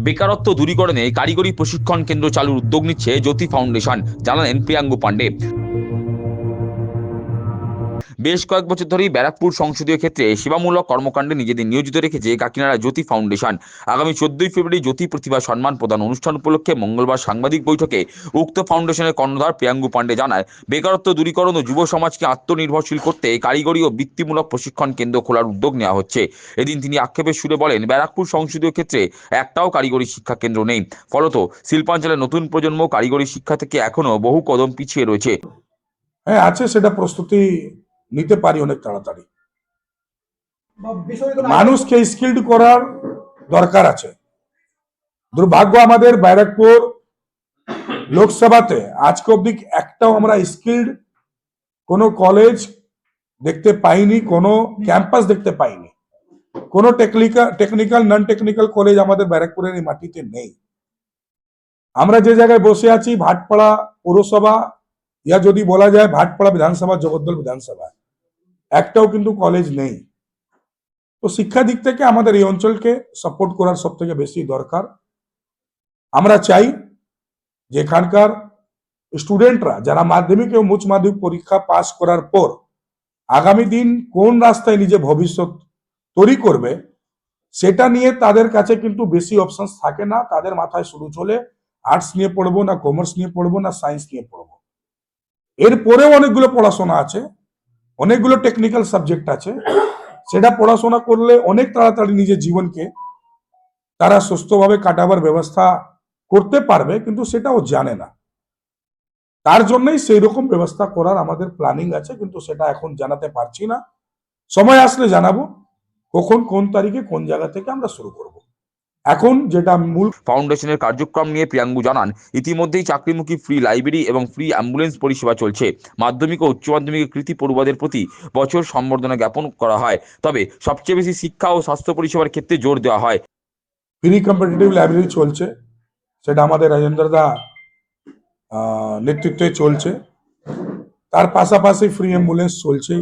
বেকারত্ব দূরীকরণে কারিগরি প্রশিক্ষণ কেন্দ্র চালুর উদ্যোগ নিচ্ছে জ্যোতি ফাউন্ডেশন, জানালেন প্রিয়াঙ্গু পাণ্ডে। বেশ কয়েক বছর ধরেই ব্যারাকপুর সংসদীয় ক্ষেত্রে সেবামূলক কর্মকাণ্ডে নিজেদের নিয়োজিত রেখেছে কাকিনাড়া জ্যোতি ফাউন্ডেশন। আগামী 14ই ফেব্রুয়ারি জ্যোতি প্রতিভা সম্মান প্রদান অনুষ্ঠান উপলক্ষে মঙ্গলবার সাংবাদিক বৈঠকে উক্ত ফাউন্ডেশনের কর্ণধার প্রিয়াঙ্গু পাণ্ডে জানায়, বেকারত্ব দূরীকরণ ও যুব সমাজকে আত্মনির্ভরশীল করতে কারিগরি ও বৃত্তিমূলক প্রশিক্ষণ কেন্দ্র খোলার উদ্যোগ নেওয়া হচ্ছে। এদিন তিনি আক্ষেপের সুরে বলেন, ব্যারাকপুর সংসদীয় ক্ষেত্রে একটাও কারিগরি শিক্ষা কেন্দ্র নেই। ফলত শিল্পাঞ্চলের নতুন প্রজন্ম কারিগরি শিক্ষা থেকে এখনো বহু কদম পিছিয়ে রয়েছে। হ্যাঁ আছে, সেটা প্রস্তুতি নিতে পারি অনেক তাড়াতাড়ি। মানুষকে স্কিল্ড করার দরকার আছে। দুর্ভাগ্য আমাদের ব্যারাকপুর লোকসভাতে আজকে অব্দি একটাও আমরা স্কিল্ড কোনো কলেজ দেখতে পাইনি, কোনো ক্যাম্পাস দেখতে পাইনি, কোনো টেকনিক্যাল নন টেকনিক্যাল কলেজ আমাদের ব্যারাকপুরের এই মাটিতে নেই। আমরা যে জায়গায় বসে আছি, ভাটপাড়া পৌরসভা, ইয়া যদি বলা যায় ভাটপাড়া বিধানসভা, জগদ্দল বিধানসভা, একটাও কিন্তু কলেজ নেই। তো শিক্ষা দিক থেকে আমাদের এই অঞ্চলকে সাপোর্ট করার সব থেকে বেশি দরকার। আমরা চাই যে এখানকার স্টুডেন্টরা যারা মাধ্যমিক এবং উচ্চ মাধ্যমিক পরীক্ষা পাস করার পর আগামী দিন কোন রাস্তায় নিজে ভবিষ্যৎ তৈরি করবে, সেটা নিয়ে তাদের কাছে কিন্তু বেশি অপশন থাকে না। তাদের মাথায় শুরু চলে আর্টস নিয়ে পড়বো, না কমার্স নিয়ে পড়বো, না সায়েন্স নিয়ে পড়বো। এরপরেও অনেকগুলো পড়াশোনা আছে, অনেকগুলো টেকনিক্যাল সাবজেক্ট আছে। সেটা পড়াশোনা করলে অনেক তাড়াতাড়ি নিজের জীবনকে তারা সুস্থভাবে কাটাবার ব্যবস্থা করতে পারবে, কিন্তু সেটাও জানে না। তার জন্যই সেই রকম ব্যবস্থা করার আমাদের প্ল্যানিং আছে, কিন্তু সেটা এখন জানাতে পারছি না। সময় আসলে জানাবো কখন, কোন তারিখে, কোন জায়গা থেকে আমরা শুরু করব। এখন যেটা মূল ফাউন্ডেশনের কার্যক্রম নিয়ে প্রিয়াঙ্গু জানান, ইতিমধ্যেই চাকরিমুখী ফ্রি লাইব্রেরি এবং ফ্রি অ্যাম্বুলেন্স পরিষেবা চলছে। মাধ্যমিক ও উচ্চ মাধ্যমিকের কৃতি পড়ুয়াদের প্রতি বছর সম্বর্ধনা জ্ঞাপন করা হয়, তবে সবচেয়ে বেশি শিক্ষা ও স্বাস্থ্য পরিষেবার ক্ষেত্রে জোর দেওয়া হয়। প্রি কম্পিটিটিভ লাইব্রেরি চলছে, সেটা আমাদের রাজেন্দ্র দা নেতৃত্বে চলছে। তার পাশাপাশি ফ্রি অ্যাম্বুলেন্স চলছে।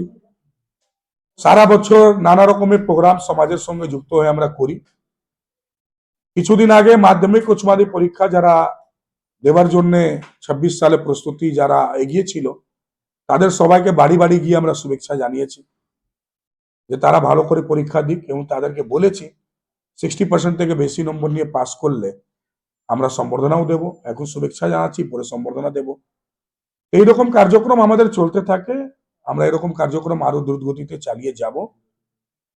সারা বছর নানা রকমের প্রোগ্রাম সমাজের সঙ্গে যুক্ত হয়ে আমরা করি। কিছুদিন আগে মাধ্যমিক উচ্চ মাধ্যমিক পরীক্ষা যারা দেওয়ার জন্য 26 সালে প্রস্তুতি যারা এগিয়েছিল, তাদের সবাইকে বাড়ি বাড়ি গিয়ে আমরা শুভেচ্ছা জানিয়েছি যে তারা ভালো করে পরীক্ষা দিক, এবং তাদেরকে বলেছি 60% থেকে বেশি নম্বর নিয়ে পাস করলে আমরা সম্বর্ধনাও দেব। এখন শুভেচ্ছা জানাচ্ছি, পরে সম্বর্ধনা দেব। এইরকম কার্যক্রম আমাদের চলতে থাকে। আমরা এরকম কার্যক্রম আরো দ্রুত গতিতে চালিয়ে যাব।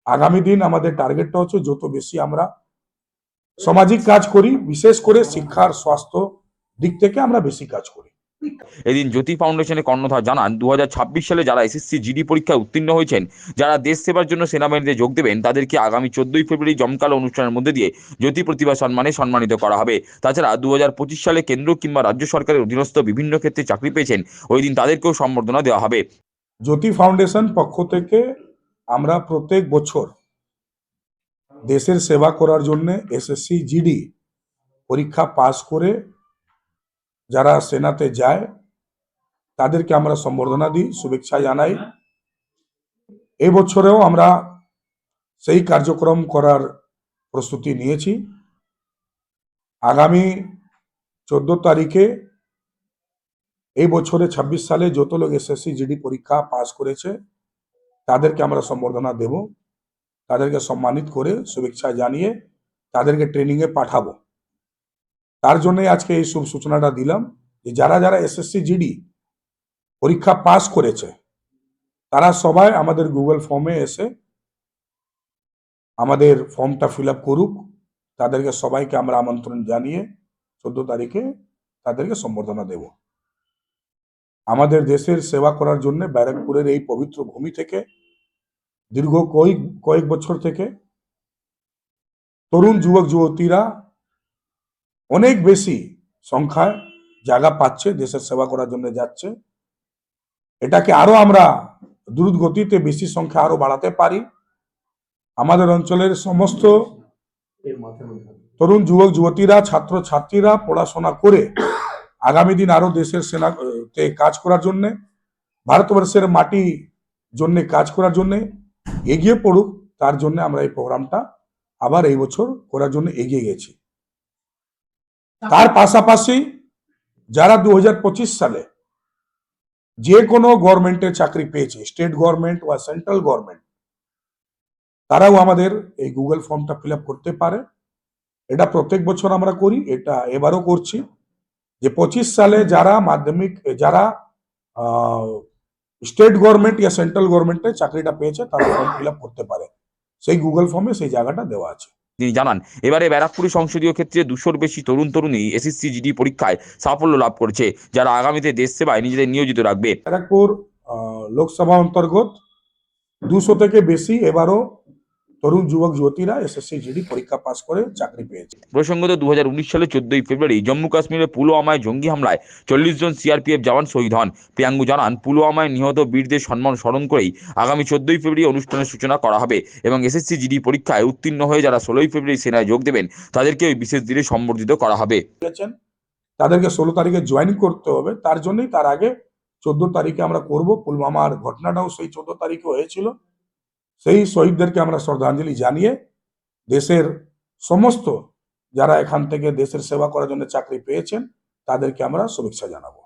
আগামী দিন আমাদের টার্গেটটা হচ্ছে যত বেশি আমরা সামাজিক কাজ করি, বিশেষ করে শিক্ষার স্বাস্থ্য দিক থেকে আমরা বেশি কাজ করি। এদিন জ্যোতি ফাউন্ডেশনের কর্ণধার জানান, 2026 সালে যারা এসএসসি জিডি পরীক্ষায় উত্তীর্ণ হয়েছেন, যারা দেশ সেবার জন্য সেনাবাহিনীতে যোগ দেবেন, তাদেরকে আগামী 14ই ফেব্রুয়ারি জমকালো অনুষ্ঠানের মধ্যে দিয়ে জ্যোতি প্রতিভা সম্মানে সম্মানিত করা হবে। তাছাড়া 2025 সালে কেন্দ্র কিংবা রাজ্য সরকারের অধীনস্থ বিভিন্ন ক্ষেত্রে চাকরি পেয়েছেন, ওই দিন তাদেরকেও সম্বর্ধনা দেওয়া হবে। জ্যোতি ফাউন্ডেশন পক্ষ থেকে আমরা প্রত্যেক বছর দেশের সেবা করার জন্য এসএসসি জিডি পরীক্ষা পাস করে যারা সেনাতে যায় তাদেরকে আমরা সম্বর্ধনা দিই, শুভেচ্ছা জানাই। এই বছরেও আমরা সেই কার্যক্রম করার প্রস্তুতি নিয়েছি। আগামী 14 তারিখে এই বছরে 26 সালে যত লোক এসএসসি জিডি পরীক্ষা পাস করেছে তাদেরকে আমরা সম্বর্ধনা দেব। তাদেরকে সম্মানিত করে শুভেচ্ছা জানিয়ে তাদেরকে ট্রেনিং এ পাঠাবো। তার জন্য আজকে এই শুভ সূচনাটা দিলাম যে যারা যারা এসএসসি জিডি পরীক্ষা পাস করেছে তারা সবাই আমাদের গুগল ফর্মে এসে আমাদের ফর্মটা ফিল আপ করুক। তাদেরকে সবাইকে আমরা আমন্ত্রণ জানিয়ে 14 তারিখে তাদেরকে সম্বর্ধনা দেব। আমাদের দেশের সেবা করার জন্য ব্যারাকপুরের এই পবিত্র ভূমি থেকে দীর্ঘ কয়েক বছর থেকে তরুণ যুবক যুবতীরা অনেক বেশি সংখ্যায় জায়গা পাচ্ছে, দেশের সেবা করার জন্য যাচ্ছে। এটাকে আরো আমরা দ্রুত গতিতে বেশি সংখ্যা আরো বাড়াতে পারি। আমাদের অঞ্চলের সমস্ত তরুণ যুবক যুবতীরা, ছাত্র ছাত্রীরা পড়াশোনা করে আগামী দিন আরো দেশের সেনাতে কাজ করার জন্য, ভারতবর্ষের মাটি জন্য কাজ করার জন্য এগিয়ে পড়ুক। তার জন্য আমরা এই প্রোগ্রামটা আবার এই বছর করার জন্য এগিয়ে গেছি। তার পাশাপাশি যারা 2025 সালে যে কোনো গভর্নমেন্টের চাকরি পেয়েছে, স্টেট গভর্নমেন্ট বা সেন্ট্রাল গভর্নমেন্ট, তারাও আমাদের এই গুগল ফর্মটা ফিল আপ করতে পারে। এটা প্রত্যেক বছর আমরা করি, এটা এবারও করছি। যে 25 সালে যারা মাধ্যমিক, যারা স্টেট গভর্নমেন্ট ইয়া সেন্ট্রাল গভর্নমেন্টে চাকরিটা পেয়েছে তারা ফর্ম ফিল আপ করতে পারে। সেই গুগল ফর্মে সেই জায়গাটা দেওয়া আছে। তিনি জানান, এবারে ব্যারাকপুর সংসদীয় ক্ষেত্রে 200-র বেশি তরুণ তরুণী এসএসসি জিডি পরীক্ষায় সাফল্য লাভ করেছে, যারা আগামীতে দেশ সেবায় নিজেদের নিয়োজিত রাখবে। ব্যারাকপুর লোকসভা অন্তর্গত 200 থেকে বেশি এবারও তরুণ যুবক যুবতীরা এসএসসি জিডি পরীক্ষা পাস করে চাকরি পেয়েছে। প্রসঙ্গত 2019 সালে 14ই ফেব্রুয়ারি জম্মু কাশ্মীরের পুলওয়ামায় জঙ্গি হামলায় 40 জন সিআরপিএফ জওয়ান শহীদ হন। প্রিয়াঙ্গু জানান, পুলওয়ামায় নিহত বীরদের সম্মান স্মরণ করেই আগামী 14ই ফেব্রুয়ারি অনুষ্ঠানের সূচনা করা হবে এবং এসএসসি জিডি পরীক্ষায় উত্তীর্ণ হয়ে যারা 16ই ফেব্রুয়ারি সেনায় যোগ দেবেন তাদেরকে ওই বিশেষ দিনে সম্বর্ধিত করা হবে। তাদেরকে 16 তারিখে জয়েন করতে হবে, তার জন্যই তার আগে 14 তারিখে আমরা করব। পুলওয়ামার ঘটনাটাও সেই 14 তারিখে হয়েছিল। সেই শহীদদেরকে আমরা শ্রদ্ধাঞ্জলি জানিয়ে দেশের সমস্ত যারা এখান থেকে দেশের সেবা করার জন্য চাকরি পেয়েছেন তাদেরকে আমরা শুভেচ্ছা জানাবো।